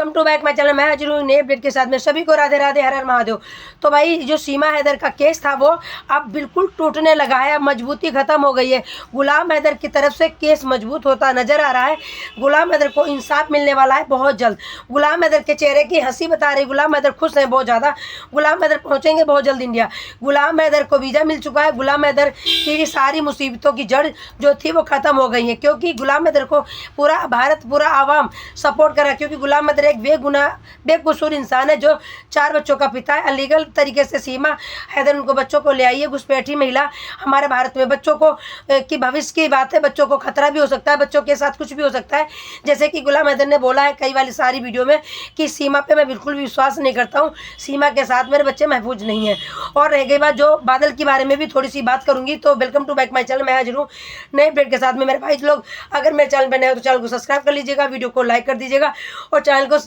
Welcome to back my channel. मैं हाजिर हूँ नए अपडेट के साथ में। सभी को राधे राधे, हर हर महादेव। तो भाई जो सीमा हैदर का केस था वो अब बिल्कुल टूटने लगा है, अब मजबूती खत्म हो गई है। गुलाम हैदर की तरफ से केस मजबूत होता नजर आ रहा है। गुलाम हैदर को इंसाफ मिलने वाला है बहुत जल्द। गुलाम हैदर के चेहरे की हंसी बता रही, गुलाम हैदर खुश हैं बहुत ज़्यादा। गुलाम हैदर पहुँचेंगे बहुत जल्द इंडिया। गुलाम हैदर को वीज़ा मिल चुका है। गुलाम हैदर की सारी मुसीबतों की जड़ जो थी वो ख़त्म हो गई है, क्योंकि गुलाम हैदर को पूरा भारत, पूरा आवाम सपोर्ट कर रहा है। क्योंकि गुलाम हैदर एक बेकसूर इंसान है जो 4 बच्चों का पिता है। अलीगल तरीके से सीमा हैदर उनको बच्चों को ले आई है। घुसपैठी महिला हमारे भारत में बच्चों को की भविष्य की बात है। बच्चों को खतरा भी हो सकता है, बच्चों के साथ कुछ भी हो सकता है। जैसे कि गुलाम हैदर ने बोला है कई वाली सारी वीडियो में कि सीमा पे मैं बिल्कुल भी विश्वास नहीं करता हूँ, सीमा के साथ मेरे बच्चे महफूज नहीं हैं। और रह गई बात जो बादल के बारे में भी थोड़ी सी बात करूँगी। तो welcome to back my channel. मैं हाजिर हूँ नए अपडेट के साथ में। मेरे भाई लोग अगर मेरे चैनल पर नए हो तो चैनल को सब्सक्राइब कर लीजिएगा, वीडियो को लाइक कर दीजिएगा और चैनल को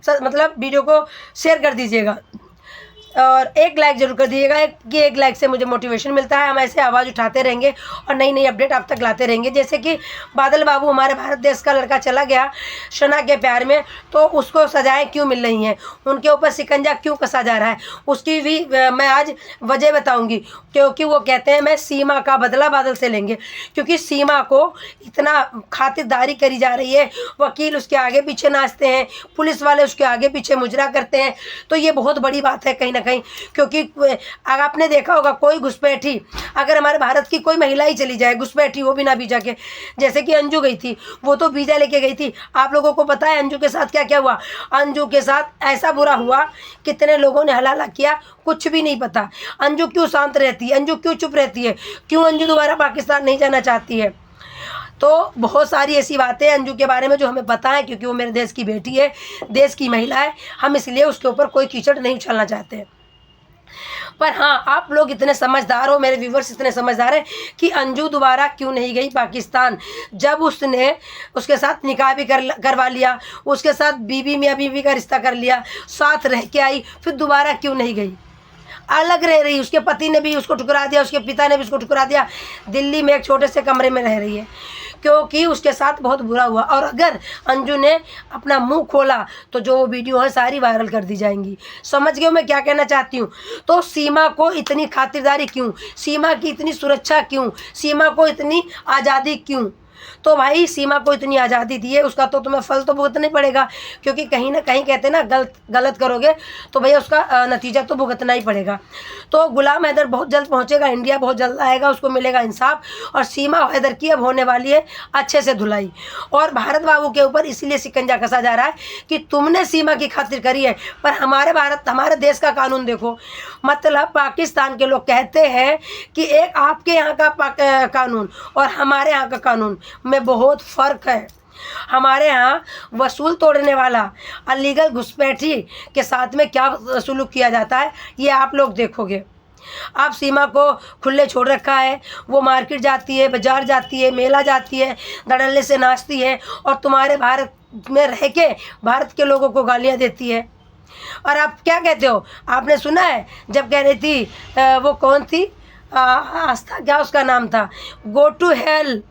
मतलब वीडियो को शेयर कर दीजिएगा और एक लाइक जरूर कर दीजिएगा। एक लाइक से मुझे मोटिवेशन मिलता है। हम ऐसे आवाज़ उठाते रहेंगे और नई नई अपडेट आप तक लाते रहेंगे। जैसे कि बादल बाबू हमारे भारत देश का लड़का चला गया शना के प्यार में, तो उसको सजाएं क्यों मिल रही हैं, उनके ऊपर शिकंजा क्यों कसा जा रहा है, उसकी भी मैं आज वजह बताऊंगी। क्योंकि वो कहते हैं मैं सीमा का बदला बादल से लेंगे, क्योंकि सीमा को इतना खातिरदारी करी जा रही है। वकील उसके आगे पीछे नाचते हैं, पुलिस वाले उसके आगे पीछे मुजरा करते हैं। तो ये बहुत बड़ी बात है कहीं ना कहीं, क्योंकि अगर आपने देखा होगा कोई घुसपैठी, अगर हमारे भारत की कोई महिला ही चली जाए घुसपैठी, वो बिना वीज़ा के, जैसे कि अंजू गई थी, वो तो वीज़ा लेके गई थी। आप लोगों को पता है अंजू के साथ क्या क्या हुआ? अंजू के साथ ऐसा बुरा हुआ, कितने लोगों ने हलाला किया, कुछ भी नहीं पता। अंजू क्यों शांत रहती है, अंजू क्यों चुप रहती है, क्यों अंजू दोबारा पाकिस्तान नहीं जाना चाहती है? तो बहुत सारी ऐसी बातें अंजू के बारे में जो हमें पता है, क्योंकि वो मेरे देश की बेटी है, देश की महिला है। हम इसलिए उसके ऊपर कोई कीचड़ नहीं उछालना चाहते। पर हाँ, आप लोग इतने समझदार हो, मेरे व्यूवर्स इतने समझदार हैं कि अंजू दोबारा क्यों नहीं गई पाकिस्तान? जब उसने उसके साथ निकाह भी करवा लिया, उसके साथ बीवी मियाँ बीवी का रिश्ता कर लिया, साथ रह के आई, फिर दोबारा क्यों नहीं गई? अलग रह रही, उसके पति ने भी उसको ठुकरा दिया, उसके पिता ने भी उसको ठुकरा दिया। दिल्ली में एक छोटे से कमरे में रह रही है क्योंकि उसके साथ बहुत बुरा हुआ। और अगर अंजू ने अपना मुंह खोला तो जो वीडियो है सारी वायरल कर दी जाएंगी। समझ गए मैं क्या कहना चाहती हूँ? तो सीमा को इतनी खातिरदारी क्यों, सीमा की इतनी सुरक्षा क्यों, सीमा को इतनी आज़ादी क्यों? तो भाई सीमा को इतनी आज़ादी दी है, उसका तो तुम्हें फल तो भुगतना ही पड़ेगा। क्योंकि कहीं ना कहीं कहते हैं ना, गलत करोगे तो भैया उसका नतीजा तो भुगतना ही पड़ेगा। तो गुलाम हैदर बहुत जल्द पहुंचेगा इंडिया, बहुत जल्द आएगा, उसको मिलेगा इंसाफ। और सीमा हैदर की अब होने वाली है अच्छे से धुलाई। और भारत बाबू के ऊपर इसलिए शिकंजा कसा जा रहा है कि तुमने सीमा की खातिर करी है, पर हमारे देश का कानून देखो। मतलब पाकिस्तान के लोग कहते हैं कि एक आपके यहाँ का कानून और हमारे यहाँ का कानून में बहुत फ़र्क है। हमारे यहाँ वसूल तोड़ने वाला अलीगल घुसपैठी के साथ में क्या सलूक किया जाता है, ये आप लोग देखोगे। आप सीमा को खुले छोड़ रखा है, वो मार्केट जाती है, बाजार जाती है, मेला जाती है, धड़ल्ले से नाचती है, और तुम्हारे भारत में रह के भारत के लोगों को गालियाँ देती है। और आप क्या कहते हो? आपने सुना है जब कह रही थी वो कौन थी, आस्था, क्या उसका नाम था, गो टू हेल।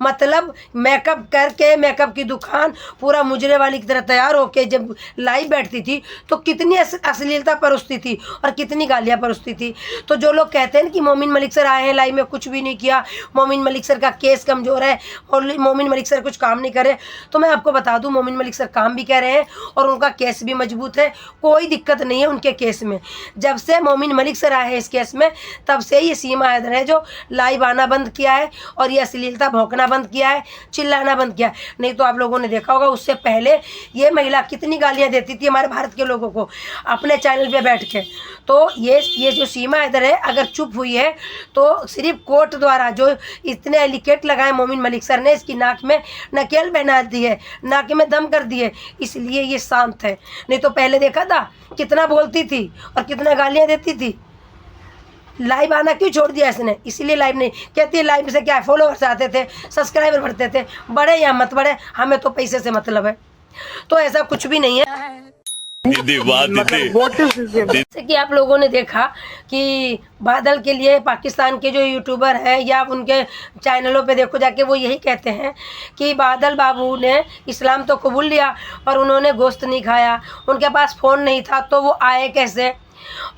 मतलब मेकअप करके, मेकअप की दुकान पूरा मुजरे वाली की तरह तैयार होके जब लाइव बैठती थी तो कितनी अश्लीलता परोसती थी और कितनी गालियाँ परोसती थी। तो जो लोग कहते हैं कि मोमिन मलिक सर आए हैं लाइव में, कुछ भी नहीं किया, मोमिन मलिक सर का केस कमज़ोर है और मोमिन मलिक सर कुछ काम नहीं करे, तो मैं आपको बता दूं मोमिन मलिक सर काम भी कर रहे हैं और उनका केस भी मजबूत है। कोई दिक्कत नहीं है उनके केस में। जब से मोमिन मलिक सर आए हैं इस केस में, तब से ये सीमा हैदर है जो लाइव आना बंद किया है और ये अश्लीलता भौंकना बंद किया है, चिल्लाना बंद किया है। नहीं तो आप लोगों ने देखा होगा उससे पहले ये महिला कितनी गालियां देती थी हमारे भारत के लोगों को अपने चैनल पे बैठ के। तो ये जो सीमा हैदर है अगर चुप हुई है तो सिर्फ कोर्ट द्वारा, जो इतने एलिकेट लगाए मोमिन मलिक सर ने, इसकी नाक में नकेल पहना दी है, नाक में दम कर दिए, इसलिए ये शांत है। नहीं तो पहले देखा था कितना बोलती थी और कितना गालियाँ देती थी। लाइव आना क्यों छोड़ दिया इसने? इसीलिए लाइव नहीं कहती है। लाइव से क्या है, फॉलोअर्स आते थे, सब्सक्राइबर बढ़ते थे, बढ़े या मत बढ़े, हमें तो पैसे से मतलब है। तो ऐसा कुछ भी नहीं है। जैसे कि आप लोगों ने देखा कि बादल के लिए पाकिस्तान के जो यूट्यूबर हैं या उनके चैनलों पे देखो जाके, वो यही कहते हैं कि बादल बाबू ने इस्लाम तो कबूल लिया पर उन्होंने गोश्त नहीं खाया, उनके पास फ़ोन नहीं था तो वो आए कैसे,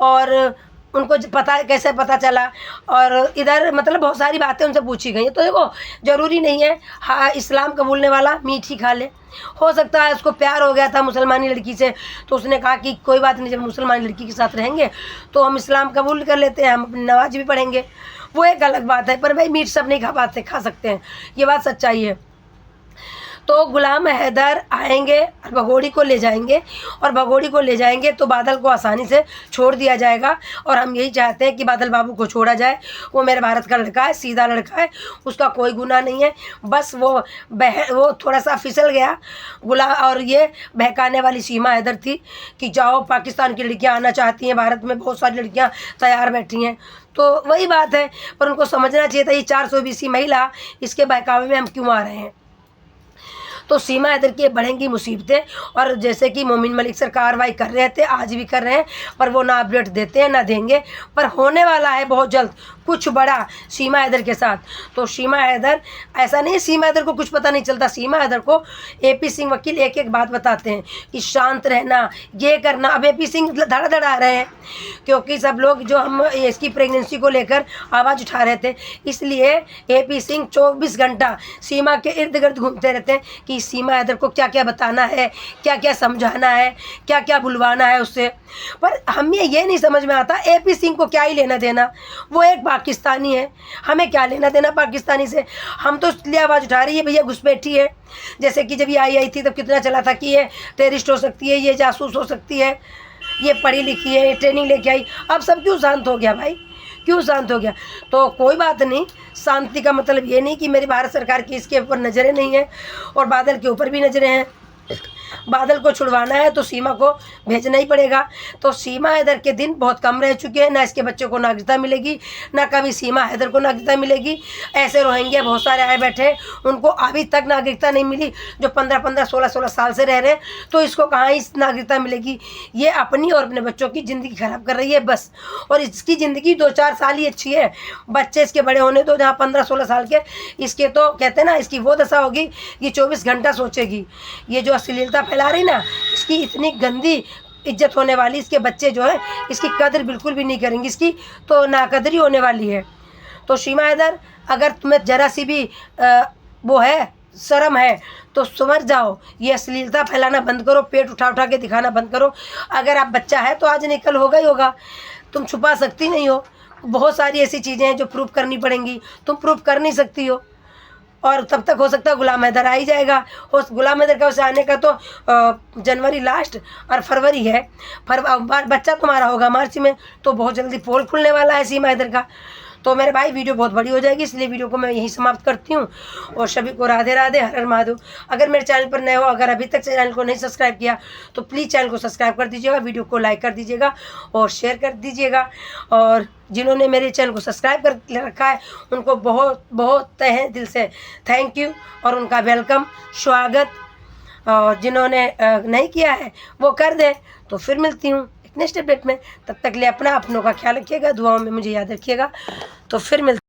और उनको पता कैसे पता चला, और इधर मतलब बहुत सारी बातें उनसे पूछी गई हैं। तो देखो, ज़रूरी नहीं है हाँ इस्लाम कबूलने वाला मीठ ही खा ले। हो सकता है उसको प्यार हो गया था मुसलमानी लड़की से, तो उसने कहा कि कोई बात नहीं, जब मुसलमानी लड़की के साथ रहेंगे तो हम इस्लाम कबूल कर लेते हैं, हम अपनी नमाज भी पढ़ेंगे, वो एक अलग बात है। पर भाई मीठ सब नहीं खा पाते, खा सकते हैं, ये बात सच्चाई है। तो गुलाम हैदर आएंगे और भगोड़ी को ले जाएंगे, और भगोड़ी को ले जाएंगे तो बादल को आसानी से छोड़ दिया जाएगा। और हम यही चाहते हैं कि बादल बाबू को छोड़ा जाए। वो मेरे भारत का लड़का है, सीधा लड़का है, उसका कोई गुनाह नहीं है, बस वो थोड़ा सा फिसल गया और ये बहकाने वाली सीमा हैदर थी कि जाओ पाकिस्तान की लड़कियाँ आना चाहती हैं भारत में, बहुत सारी लड़कियाँ तैयार बैठी हैं। तो वही बात है, पर उनको समझना चाहिए था ये 420 महिला, इसके बहकावे में हम क्यों आ रहे हैं। तो सीमा हैदर की बढ़ेंगी मुसीबतें, और जैसे कि मोमिन मलिक सर कार्रवाई कर रहे थे, आज भी कर रहे हैं, पर वो ना अपडेट देते हैं ना देंगे, पर होने वाला है बहुत जल्द कुछ बड़ा सीमा हैदर के साथ। तो सीमा हैदर, ऐसा नहीं सीमा हैदर को कुछ पता नहीं चलता, सीमा हैदर को AP सिंह वकील एक एक बात बताते हैं कि शांत रहना, ये करना। अब AP सिंह धड़ा धड़ा आ रहे हैं क्योंकि सब लोग जो हम इसकी प्रेगनेंसी को लेकर आवाज़ उठा रहे थे, इसलिए AP सिंह 24 घंटा सीमा के इर्द गिर्द घूमते रहते हैं कि सीमा हैदर को क्या क्या बताना है, क्या क्या समझाना है, क्या क्या बुलवाना है उससे। पर हमें ये नहीं समझ में आता AP सिंह को क्या ही लेना देना, वो एक पाकिस्तानी है, हमें क्या लेना देना पाकिस्तानी से। हम तो इसलिए आवाज़ उठा रही है भैया घुसपैठी है। जैसे कि जब ये आई थी तब कितना चला था कि ये टेररिस्ट हो सकती है, ये जासूस हो सकती है, ये पढ़ी लिखी है, ट्रेनिंग लेके आई। अब सब क्यों शांत हो गया भाई, क्यों शांत हो गया? तो कोई बात नहीं, शांति का मतलब ये नहीं कि मेरी भारत सरकार की इसके ऊपर नज़रें नहीं हैं, और बादल के ऊपर भी नज़रें हैं। बादल को छुड़वाना है तो सीमा को भेजना ही पड़ेगा। तो सीमा हैदर के दिन बहुत कम रह चुके हैं, ना इसके बच्चों को नागरिकता मिलेगी, ना कभी सीमा हैदर को नागरिकता मिलेगी। ऐसे रोहिंग्या बहुत सारे आए बैठे हैं, उनको अभी तक नागरिकता नहीं मिली, जो 15-15, 16-16 साल से रह रहे हैं, तो इसको कहाँ इस नागरिकता मिलेगी? ये अपनी और अपने बच्चों की ज़िंदगी ख़राब कर रही है बस। और इसकी ज़िंदगी 2-4 साल ही अच्छी है, बच्चे इसके बड़े होने तो जहाँ 15-16 साल के, इसके तो कहते हैं ना इसकी वो दशा होगी कि 24 घंटा सोचेगी। ये जो अश्लीलता फैला रही ना, इसकी इतनी गंदी इज्जत होने वाली, इसके बच्चे जो है इसकी कदर बिल्कुल भी नहीं करेंगे, इसकी तो नाकदरी होने वाली है। तो सीमा हैदर, अगर तुम्हें ज़रा सी भी वो है शर्म है तो समझ जाओ, ये अश्लीलता फैलाना बंद करो, पेट उठा उठा के दिखाना बंद करो। अगर आप बच्चा है तो आज निकल होगा ही होगा, तुम छुपा सकती नहीं हो। बहुत सारी ऐसी चीज़ें हैं जो प्रूफ करनी पड़ेंगी, तुम प्रूफ कर नहीं सकती हो। और तब तक हो सकता है गुलाम हैदर आ ही जाएगा। उस गुलाम हैदर का उसे आने का तो जनवरी लास्ट और फरवरी है, बच्चा तुम्हारा होगा मार्च में, तो बहुत जल्दी पोल खुलने वाला है सीमा हैदर का। तो मेरे भाई वीडियो बहुत बड़ी हो जाएगी, इसलिए वीडियो को मैं यहीं समाप्त करती हूँ, और सभी को राधे राधे, हर हर महादेव। अगर मेरे चैनल पर नए हो, अगर अभी तक चैनल को नहीं सब्सक्राइब किया तो प्लीज़ चैनल को सब्सक्राइब कर दीजिएगा, वीडियो को लाइक कर दीजिएगा और शेयर कर दीजिएगा। और जिन्होंने मेरे चैनल को सब्सक्राइब कर रखा है उनको बहुत बहुत तहे दिल से थैंक यू और उनका वेलकम, स्वागत। और जिन्होंने नहीं किया है वो कर दें। तो फिर मिलती हूँ नेक्स्ट अपडेट में, तब तक लिए अपनों का ख्याल रखिएगा, दुआओं में मुझे याद रखिएगा। तो फिर मिलते